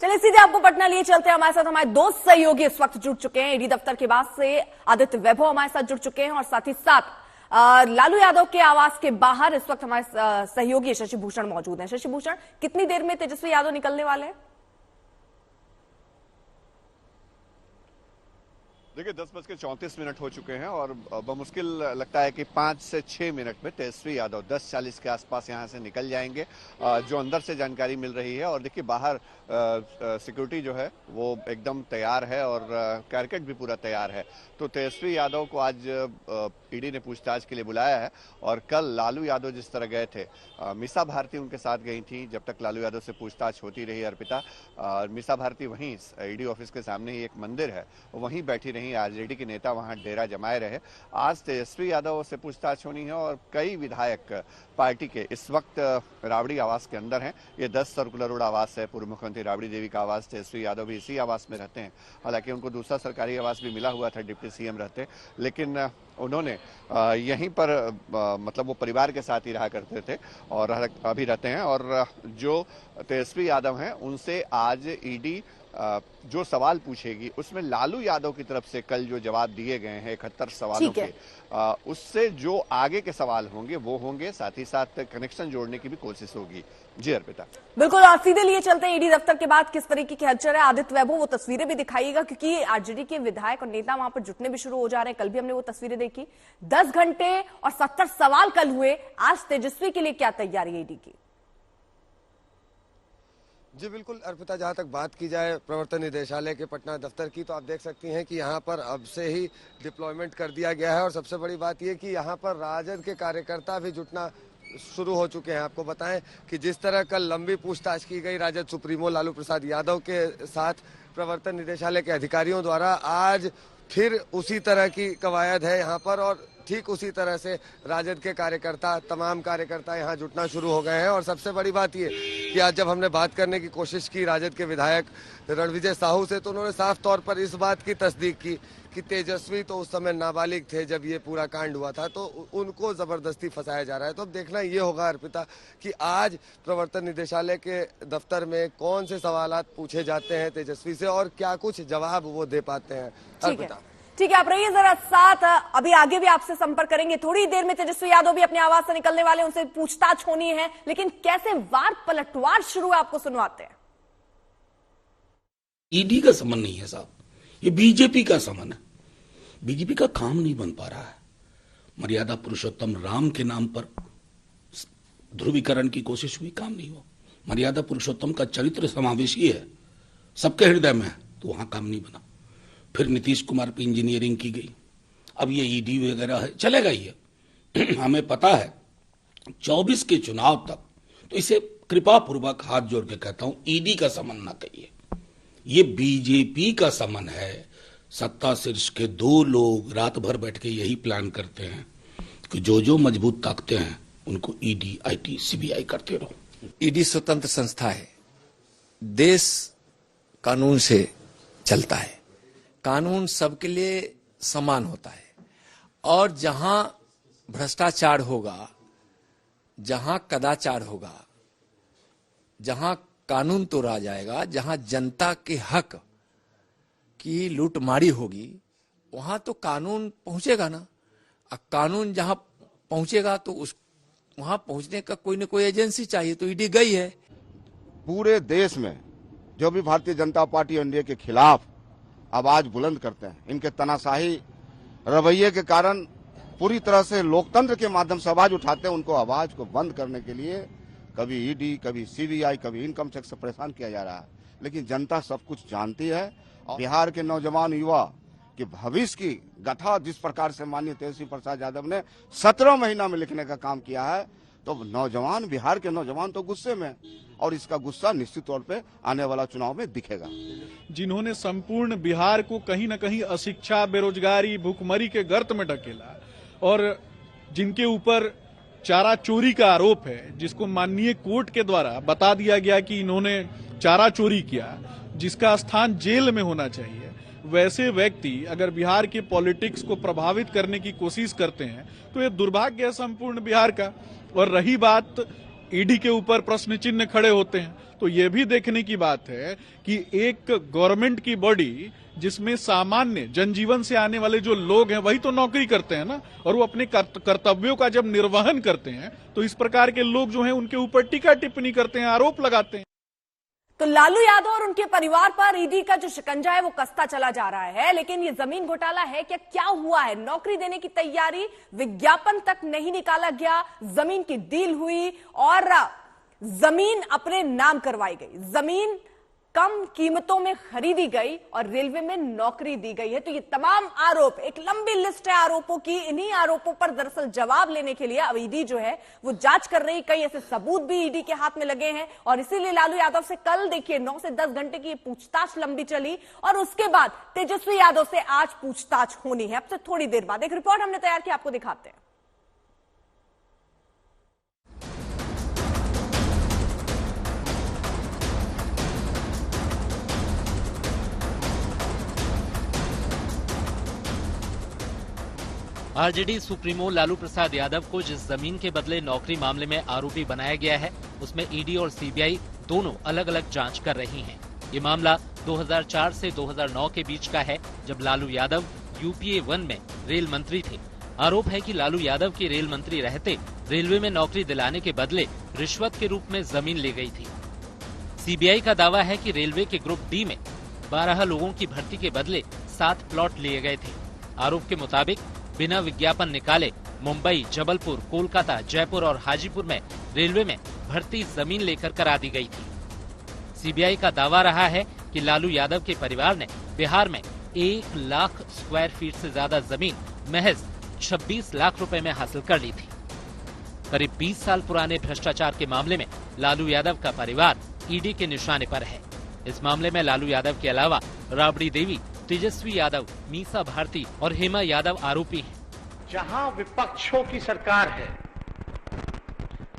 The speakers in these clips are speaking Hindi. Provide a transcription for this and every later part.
चलिए सीधे आपको पटना लिए चलते हैं। हमारे साथ हमारे दो सहयोगी इस वक्त जुड़ चुके हैं। ईडी दफ्तर के बाद से आदित्य वैभव हमारे साथ जुड़ चुके हैं और साथ ही साथ लालू यादव के आवास के बाहर इस वक्त हमारे सहयोगी शशि भूषण मौजूद हैं। शशि भूषण, कितनी देर में तेजस्वी यादव निकलने वाले हैं? देखिए 10:34 हो चुके हैं और बमुश्किल लगता है कि 5 से 6 मिनट में तेजस्वी यादव 10:40 के आसपास यहां से निकल जाएंगे, जो अंदर से जानकारी मिल रही है। और देखिए बाहर सिक्योरिटी जो है वो एकदम तैयार है और कैरकेट भी पूरा तैयार है। तो तेजस्वी यादव को आज ईडी ने पूछताछ के लिए बुलाया है। और कल लालू यादव जिस तरह गए थे, मीसा भारती उनके साथ गई थी जब तक लालू यादव से पूछताछ होती रही अर्पिता। मीसा भारती वहीं ईडी ऑफिस के सामने ही एक मंदिर है, वहीं बैठी रही। आरजेडी के नेता वहां डेरा जमाए रहे। आज तेजस्वी यादव से पूछताछ होनी है और कई विधायक पार्टी के इस वक्त राबड़ी आवास के अंदर हैं। ये 10 सर्कुलर रोड आवास है, पूर्व मुख्यमंत्री राबड़ी देवी का आवास। तेजस्वी यादव भी इसी आवास में रहते हैं। हालांकि उनको दूसरा सरकारी आवास भी मिला हुआ था, डिप्टी सीएम रहते, लेकिन उन्होंने यहीं पर मतलब वो परिवार के साथ ही रहा करते थे और अभी रहते हैं। और जो तेजस्वी यादव हैं उनसे आज ईडी जो सवाल पूछेगी उसमें लालू यादव की तरफ से कल जो जवाब दिए गए हैं 71 सवालों के, उससे जो आगे के सवाल होंगे वो होंगे, साथ ही साथ कनेक्शन जोड़ने की भी कोशिश होगी। जी अर्पिता। बिल्कुल, और सीधे लिए चलते हैं ईडी दफ्तर के बाद किस तरीके की हलचल है। आदित्य वैभव वो तस्वीरें भी दिखाइएगा, क्योंकि आरजेडी के विधायक और नेता वहां पर जुटने भी शुरू हो जा रहे हैं। कल भी हमने वो तस्वीरें देखी। 10 घंटे और 70 सवाल कल हुए। आज तेजस्वी के लिए क्या तैयारी है ईडी की? जी बिल्कुल अर्पिता, जहां तक बात की जाए प्रवर्तन निदेशालय के पटना दफ्तर की, तो आप देख सकती हैं कि यहां पर अब से ही डिप्लॉयमेंट कर दिया गया है। और सबसे बड़ी बात यह कि यहां पर राजद के कार्यकर्ता भी जुटना शुरू हो चुके हैं। आपको बताएं कि जिस तरह कल लंबी पूछताछ की गई राजद सुप्रीमो लालू प्रसाद यादव के साथ प्रवर्तन निदेशालय के अधिकारियों द्वारा, आज फिर उसी तरह की कवायद है यहाँ पर। और ठीक उसी तरह से राजद के कार्यकर्ता, तमाम कार्यकर्ता यहाँ जुटना शुरू हो गए हैं। और सबसे बड़ी बात ये कि आज जब हमने बात करने की कोशिश की राजद के विधायक रणविजय साहू से, तो उन्होंने साफ तौर पर इस बात की तस्दीक की कि तेजस्वी तो उस समय नाबालिग थे जब ये पूरा कांड हुआ था, तो उनको जबरदस्ती फंसाया जा रहा है। तो अब देखना ये होगा अर्पिता कि आज प्रवर्तन निदेशालय के दफ्तर में कौन से सवालात पूछे जाते हैं तेजस्वी से और क्या कुछ जवाब वो दे पाते हैं। अर्पिता ठीक है, आप रहिए जरा साथ। अभी आगे भी आपसे संपर्क करेंगे। थोड़ी देर में तेजस्वी यादव भी अपने आवास से निकलने वाले, उनसे पूछताछ होनी है। लेकिन कैसे वार पलटवार शुरू है आपको सुनवाते हैं। ईडी का समन नहीं है साहब, ये बीजेपी का समन है। बीजेपी का काम नहीं बन पा रहा है। मर्यादा पुरुषोत्तम राम के नाम पर ध्रुवीकरण की कोशिश हुई, काम नहीं हुआ। मर्यादा पुरुषोत्तम का चरित्र समावेशी है, सबके हृदय में है, तो वहां काम नहीं बना। फिर नीतीश कुमार पे इंजीनियरिंग की गई। अब ये ईडी वगैरह है, चलेगा ये हमें पता है 24 के चुनाव तक। तो इसे कृपा पूर्वक हाथ जोड़ के कहता हूं, ईडी का समन ना कहिए, ये बीजेपी का समन है। सत्ता शीर्ष के 2 लोग रात भर बैठ के यही प्लान करते हैं कि जो मजबूत ताकतें हैं उनको ईडी, आईटी, सीबीआई करते रहो। ईडी स्वतंत्र संस्था है, देश कानून से चलता है, कानून सबके लिए समान होता है। और जहां भ्रष्टाचार होगा, जहां कदाचार होगा, जहां कानून तोड़ा जाएगा, जहां जनता के हक की लूटमारी होगी, वहां तो कानून पहुंचेगा ना। अब कानून जहां पहुंचेगा तो उस वहां पहुंचने का कोई न कोई एजेंसी चाहिए, तो ईडी गई है। पूरे देश में जो भी भारतीय जनता पार्टी एनडीए के खिलाफ आवाज बुलंद करते हैं, इनके तानाशाही रवैये के कारण पूरी तरह से लोकतंत्र के माध्यम से आवाज उठाते हैं, उनको आवाज को बंद करने के लिए कभी ईडी, कभी सीबीआई, कभी इनकम टैक्स से परेशान किया जा रहा है। लेकिन जनता सब कुछ जानती है। और बिहार के नौजवान युवा के भविष्य की गाथा जिस प्रकार से माननीय तेजस्वी प्रसाद यादव ने 17 महीना में लिखने का काम किया है, तो नौजवान, बिहार के नौजवान तो गुस्से में, और इसका गुस्सा निश्चित तौर पे आने वाला चुनाव में दिखेगा। जिन्होंने संपूर्ण बिहार को कहीं न कहीं अशिक्षा, बेरोजगारी, भूखमरी के गर्त में ढकेला, और जिनके ऊपर चारा चोरी का आरोप है, जिसको माननीय कोर्ट के द्वारा बता दिया गया कि इन्होंने चारा चोरी किया, जिसका स्थान जेल में होना चाहिए, वैसे व्यक्ति अगर बिहार के पॉलिटिक्स को प्रभावित करने की कोशिश करते हैं तो ये दुर्भाग्य है संपूर्ण बिहार का। और रही बात ईडी के ऊपर प्रश्न चिन्ह खड़े होते हैं। तो ये भी देखने की बात है कि एक गवर्नमेंट की बॉडी जिसमें सामान्य जनजीवन से आने वाले जो लोग हैं वही तो नौकरी करते हैं ना, और वो अपने कर्तव्यों का जब निर्वहन करते हैं तो इस प्रकार के लोग जो हैं उनके ऊपर टीका टिप्पणी करते हैं, आरोप लगाते हैं। तो लालू यादव और उनके परिवार पर ईडी का जो शिकंजा है वो कसता चला जा रहा है, लेकिन ये जमीन घोटाला है क्या हुआ है? नौकरी देने की तैयारी, विज्ञापन तक नहीं निकाला गया, जमीन की डील हुई और जमीन अपने नाम करवाई गई, जमीन कम कीमतों में खरीदी गई और रेलवे में नौकरी दी गई है। तो ये तमाम आरोप, एक लंबी लिस्ट है आरोपों की। इन्हीं आरोपों पर दरअसल जवाब लेने के लिए अब ईडी जो है वो जांच कर रही। कई ऐसे सबूत भी ईडी के हाथ में लगे हैं और इसीलिए लालू यादव से कल देखिए 9 से 10 घंटे की पूछताछ लंबी चली और उसके बाद तेजस्वी यादव से आज पूछताछ होनी है। अब से थोड़ी देर बाद एक रिपोर्ट हमने तैयार की, आपको दिखाते हैं। आरजेडी सुप्रीमो लालू प्रसाद यादव को जिस जमीन के बदले नौकरी मामले में आरोपी बनाया गया है, उसमें ईडी और सीबीआई दोनों अलग अलग जांच कर रही हैं। ये मामला 2004 से 2009 के बीच का है, जब लालू यादव यूपीए 1 में रेल मंत्री थे। आरोप है कि लालू यादव के रेल मंत्री रहते रेलवे में नौकरी दिलाने के बदले रिश्वत के रूप में जमीन ली गई थी। सीबीआई का दावा है कि रेलवे के ग्रुप डी में 12 लोगों की भर्ती के बदले 7 प्लॉट लिए गए थे। आरोप के मुताबिक बिना विज्ञापन निकाले मुंबई, जबलपुर, कोलकाता, जयपुर और हाजीपुर में रेलवे में भर्ती जमीन लेकर करा दी गई थी। सीबीआई का दावा रहा है कि लालू यादव के परिवार ने बिहार में 1 लाख स्क्वायर फीट से ज्यादा जमीन महज 26 लाख रुपए में हासिल कर ली थी। करीब 20 साल पुराने भ्रष्टाचार के मामले में लालू यादव का परिवार ईडी के निशाने पर है। इस मामले में लालू यादव के अलावा राबड़ी देवी, तेजस्वी यादव, मीसा भारती और हेमा यादव आरोपी हैं। जहां विपक्षों की सरकार है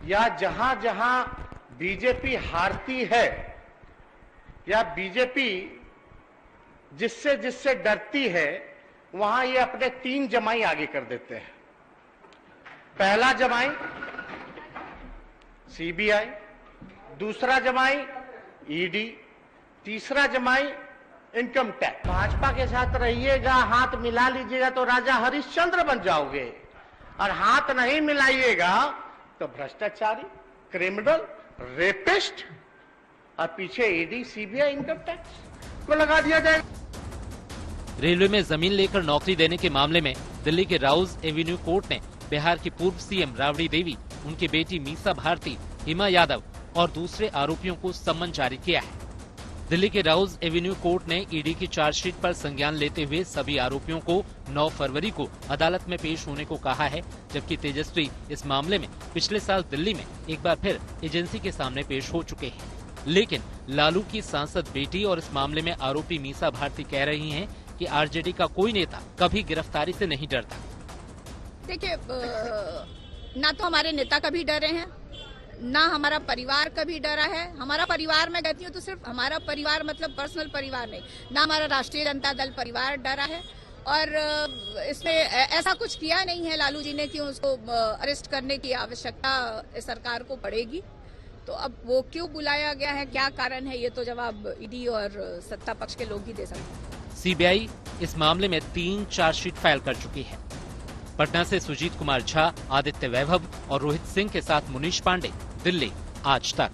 या जहां जहां बीजेपी हारती है या बीजेपी जिससे जिससे डरती है, वहां ये अपने 3 जमाई आगे कर देते हैं। पहला जमाई सीबीआई, दूसरा जमाई ईडी, तीसरा जमाई इनकम टैक्स। भाजपा के साथ रहिएगा, हाथ मिला लीजिएगा तो राजा हरिश्चंद्र बन जाओगे, और हाथ नहीं मिलाइएगा तो भ्रष्टाचारी, क्रिमिनल, रेपिस्ट, और पीछे ईडी, सीबीआई, इनकम टैक्स को लगा दिया जाएगा। रेलवे में जमीन लेकर नौकरी देने के मामले में दिल्ली के राउज एवेन्यू कोर्ट ने बिहार की पूर्व सीएम राबड़ी देवी, उनकी बेटी मीसा भारती, हेमा यादव और दूसरे आरोपियों को सम्मन जारी किया है। दिल्ली के राउज एवेन्यू कोर्ट ने ईडी की चार्जशीट पर संज्ञान लेते हुए सभी आरोपियों को 9 फरवरी को अदालत में पेश होने को कहा है, जबकि तेजस्वी इस मामले में पिछले साल दिल्ली में एक बार फिर एजेंसी के सामने पेश हो चुके हैं। लेकिन लालू की सांसद बेटी और इस मामले में आरोपी मीसा भारती कह रही हैं कि आरजेडी का कोई नेता कभी गिरफ्तारी से नहीं डरता। देखिए, ना तो हमारे नेता कभी डरे हैं, ना हमारा परिवार कभी डरा है। हमारा परिवार में कहती हूँ तो सिर्फ हमारा परिवार मतलब पर्सनल परिवार नहीं, ना हमारा राष्ट्रीय जनता दल परिवार डरा है। और इसमें ऐसा कुछ किया नहीं है लालू जी ने कि उसको अरेस्ट करने की आवश्यकता सरकार को पड़ेगी। तो अब वो क्यों बुलाया गया है, क्या कारण है, ये तो जवाब ईडी और सत्ता पक्ष के लोग ही दे सकते हैं। सीबीआई इस मामले में 3 चार्जशीट फाइल कर चुकी है। पटना से सुजीत कुमार झा, आदित्य वैभव और रोहित सिंह के साथ मुनीश पांडे, दिल्ली, आज तक।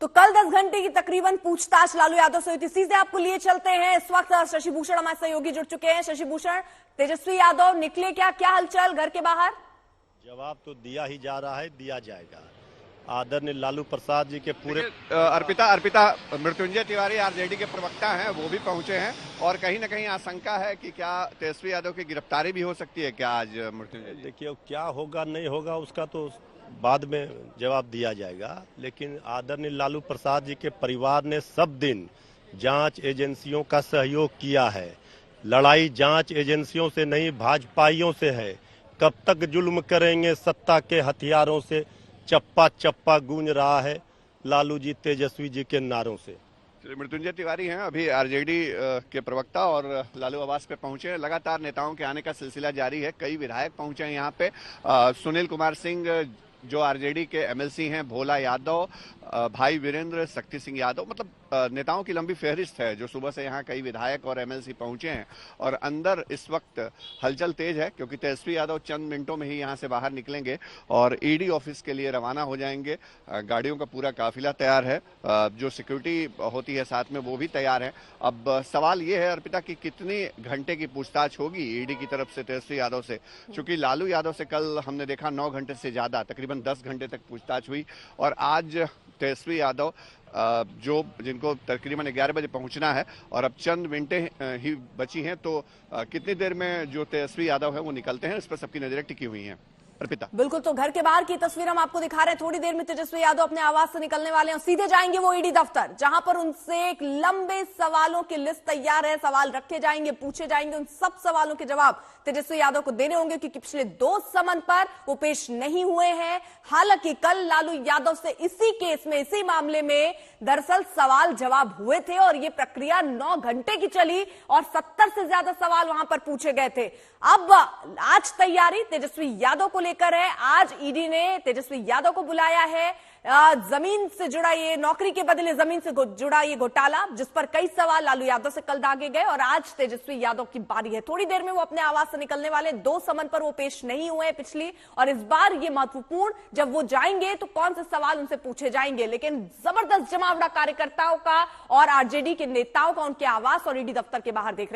तो कल 10 घंटे की तकरीबन पूछताछ लालू यादव से हुई थी। सीधे आपको लिए चलते हैं, इस वक्त शशि भूषण हमारे सहयोगी जुड़ चुके हैं। शशि भूषण, तेजस्वी यादव निकले क्या हलचल घर के बाहर? जवाब तो दिया ही जा रहा है, दिया जाएगा। आदरणीय लालू प्रसाद जी के पूरे अर्पिता मृत्युंजय तिवारी आरजेडी के प्रवक्ता हैं, वो भी पहुंचे हैं और कहीं ना कहीं आशंका है कि क्या तेजस्वी यादव की गिरफ्तारी भी हो सकती है क्या आज मृत्युंजय? देखिए, क्या होगा नहीं होगा उसका तो बाद में जवाब दिया जाएगा, लेकिन आदरणीय लालू प्रसाद जी के परिवार ने सब दिन जांच एजेंसियों का सहयोग किया है। लड़ाई जांच एजेंसियों से नहीं, भाजपाइयों से है। कब तक जुल्म करेंगे सत्ता के हथियारों से, चप्पा चप्पा गूंज रहा है लालू जी तेजस्वी जी के नारों से। मृत्युंजय तिवारी हैं अभी आरजेडी के प्रवक्ता और लालू आवास पे पहुंचे हैं। लगातार नेताओं के आने का सिलसिला जारी है, कई विधायक पहुंचे हैं यहाँ पे। सुनील कुमार सिंह जो आरजेडी के एमएलसी हैं, भोला यादव, भाई वीरेंद्र, शक्ति सिंह यादव, मतलब नेताओं की लंबी फहरिस्त है जो सुबह से यहाँ कई विधायक और एमएलसी पहुंचे हैं। और अंदर इस वक्त हलचल तेज है क्योंकि तेजस्वी यादव चंद मिनटों में ही यहाँ से बाहर निकलेंगे और ईडी ऑफिस के लिए रवाना हो जाएंगे। गाड़ियों का पूरा काफिला तैयार है, जो सिक्योरिटी होती है साथ में वो भी तैयार है। अब सवाल ये है अर्पिता कि कितनी घंटे की पूछताछ होगी ईडी की तरफ से तेजस्वी यादव से, क्योंकि लालू यादव से कल हमने देखा 9 घंटे से ज्यादा, तकरीबन 10 घंटे तक पूछताछ हुई। और आज तेजस्वी यादव जिनको तकरीबन 11 बजे पहुंचना है और अब चंद मिनटें ही बची हैं, तो कितनी देर में जो तेजस्वी यादव है वो निकलते हैं, इस पर सबकी नजरें टिकी हुई हैं। अर्पिता, बिल्कुल, तो घर के बाहर की तस्वीर हम आपको दिखा रहे हैं। थोड़ी देर में तेजस्वी यादव अपने आवास से निकलने वाले हैं और सीधे जाएंगे वो ईडी दफ्तर, जहां पर उनसे एक लंबे सवालों की लिस्ट तैयार है। सवाल रखे जाएंगे, पूछे जाएंगे, उन सब सवालों के जवाब तेजस्वी यादव को देने होंगे क्योंकि पिछले 2 समन पर वो पेश नहीं हुए हैं। हालांकि कल लालू यादव से इसी केस में, इसी मामले में दरअसल सवाल जवाब हुए थे और ये प्रक्रिया 9 घंटे की चली और 70 से ज्यादा सवाल वहां पर पूछे गए थे। अब आज तैयारी तेजस्वी यादव को लेकर है। आज ईडी ने तेजस्वी यादव को बुलाया है। जमीन से जुड़ा ये, नौकरी के बदले जमीन से जुड़ा ये घोटाला, जिस पर कई सवाल लालू यादव से कल दागे गए और आज तेजस्वी यादव की बारी है। थोड़ी देर में वो अपने आवास से निकलने वाले। 2 समन पर वो पेश नहीं हुए पिछली, और इस बार ये महत्वपूर्ण, जब वो जाएंगे तो कौन से सवाल उनसे पूछे जाएंगे। लेकिन जबरदस्त जमावड़ा कार्यकर्ताओं का और आरजेडी के नेताओं का उनके आवास और ईडी दफ्तर के बाहर देख रहे हैं।